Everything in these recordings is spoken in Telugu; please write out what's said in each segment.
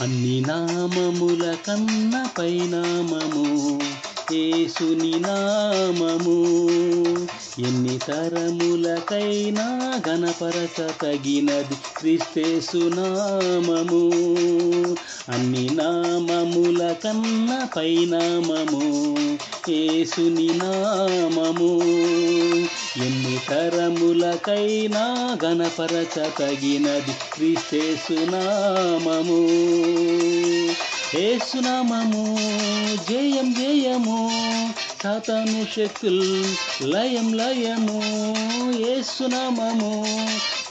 అన్ని నామముల కన్న పైనామము యేసుని నామము. ఎన్ని తరములకైనా గణపరచ తగినది క్రీస్తేసు నామము. అన్ని నామముల కన్న పైనామము యేసుని నామము. ఎన్ని తరములకైనా గణపరచ తగినది క్రీస్తేసు నామము. యేసునామము జయం జయము, సాతాను శక్తుల్ లయం లయము. యేసునామము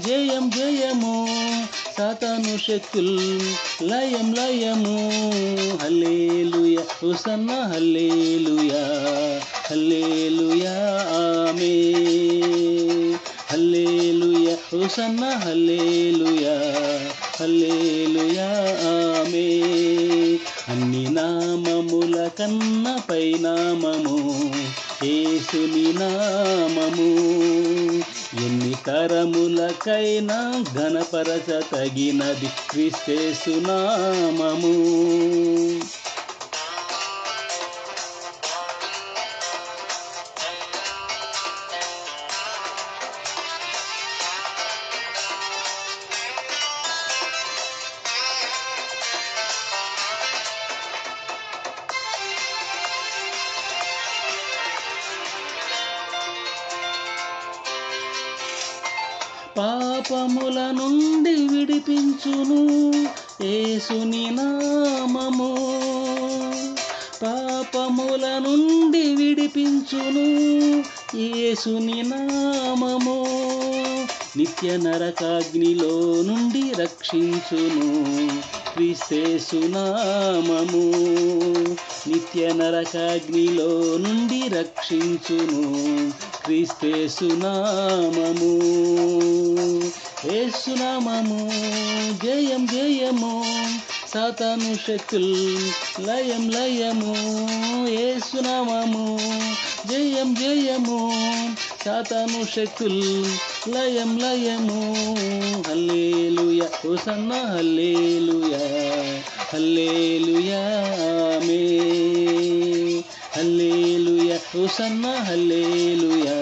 జయం జయము, సాతాను శక్తుల్ లయం లయము. హల్లెలూయా హోసన్నా హల్లెలూయా, హల్లెలూయా ఆమేన్. హల్లెలూయా హోసన్నా హల్లెలూయా, హల్లెలూయా ఆమేన్. అన్ని నామముల కన్న పైనామము యేసుని నామము. ఎన్ని తరములకైనా ఘనపరచ తగినది క్రీస్తేసు నామము. పాపముల నుండి విడిపించును యేసుని నామము. పాపముల నుండి విడిపించును యేసుని నామము. నిత్య నరకాగ్నిలో నుండి రక్షించును క్రీస్తేసు నామము. నిత్య నరకాగ్నిలో నుండి రక్షించును క్రీస్తేసు నామము. యేసునామము జయం జయము, సాతాను శక్తుల్ లయం లయము. యేసునామము జయం జయము, సాతాను శక్తుల్ లయం లయము. హల్లెలూయా హోసన్నా హల్లెలూయా, హల్లెలూయా ఆమేన్. హల్లెలూయా హోసన్నా హల్లెలూయా,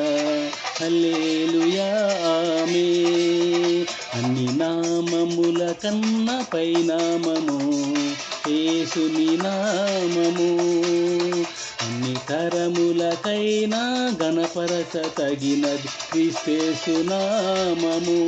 హల్లెలూయా ఆమేన్. అన్ని నామముల కన్న పైనామము యేసుని నామము. అన్ని తరములకైనా గణపరచ తగినది క్రీస్తేసు నామము.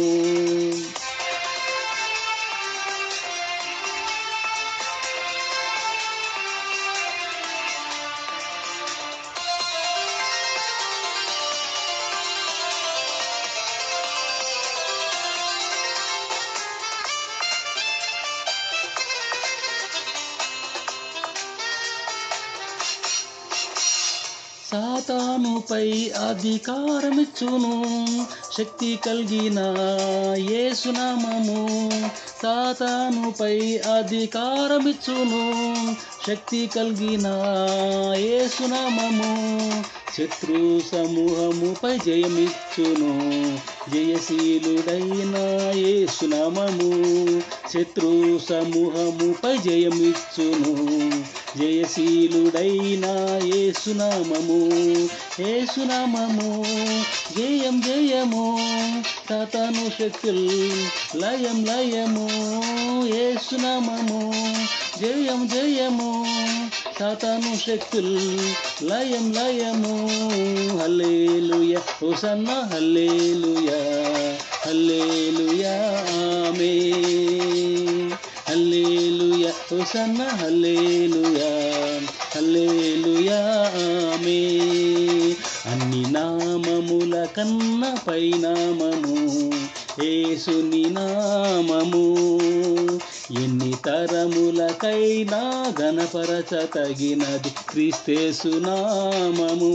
సాతానుపై అధికారమిచ్చును శక్తి కలిగిన యేసునామము. సాతానుపై అధికారమిచ్చును శక్తి కలిగిన యేసునామము. శత్రు సమూహముపై జయమిచ్చును జయశీలుడైన యేసునామము. శత్రు సమూహముపై జయమిచ్చును జయశీలుడైన యేసునామము. యేసునామము జయం జయము, సాతాను శక్తుల్ లయం లయము. యేసునామము జయం జయము, సాతాను శక్తుల్ లయం లయము. హల్లెలూయా హోసన్నా హల్లెలూయా, హల్లెలూయా ఆమేన్. హల్లెలూయా హోసన్నా హల్లెలూయా, హల్లెలూయా ఆమేన్. అన్ని నామముల కన్న పైనామము యేసుని నామము. ఎన్ని తరములకైనా గణపరచ తగినది క్రీస్తేసు నామము.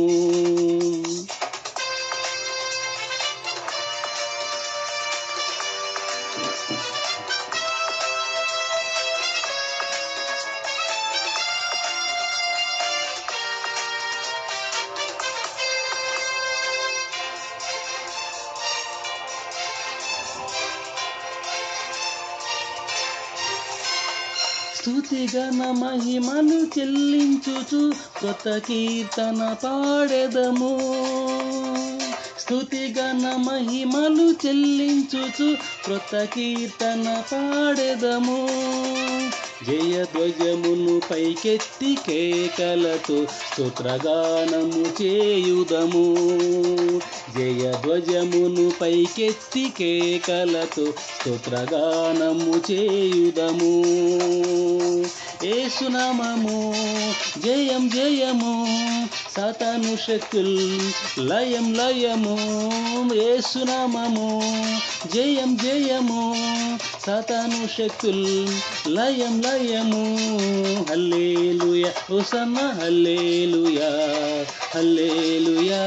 స్తుతిగణ మహిమలు చెల్లించుచు కొత్త కీర్తన పాడెదము. స్తుతిగణ మహిమలు చెల్లించుచు క్రొత్త కీర్తన పాడెదము. జయధ్వజమును పైకెత్తి కేకలతో స్తోత్రగానము చేయుదము. జయధ్వజమును పైకెత్తి కేకలతో స్తోత్రగానము చేయుదము. యేసునామము జయం జయము, సాతాను శక్తుల్ లయం లయము. యేసునామము జయం జయము, సాతాను శక్తుల్ లయం లయము. హల్లెలూయా హోసన్నా హల్లెలూయా, హల్లెలూయా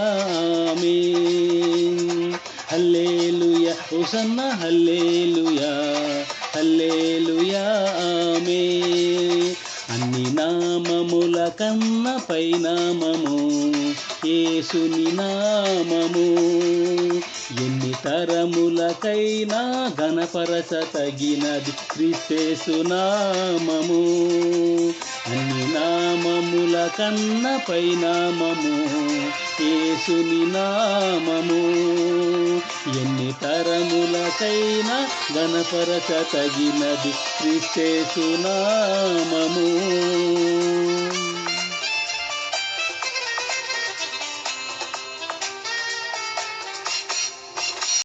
ఆమేన్. హల్లెలూయా హోసన్నా హల్లెలూయా, హల్లెలూయా ఆమేన్. అన్ని నామముల కన్న పైనామము యేసుని నామము. ఎన్ని తరములకైనా ఘనపరచ తగినది క్రీస్తు నామము. అన్ని నామముల కన్న పైనామము యేసుని నామము. ఎన్ని తరములకైనా ఘనపరచ తగినది క్రీస్తు నామము.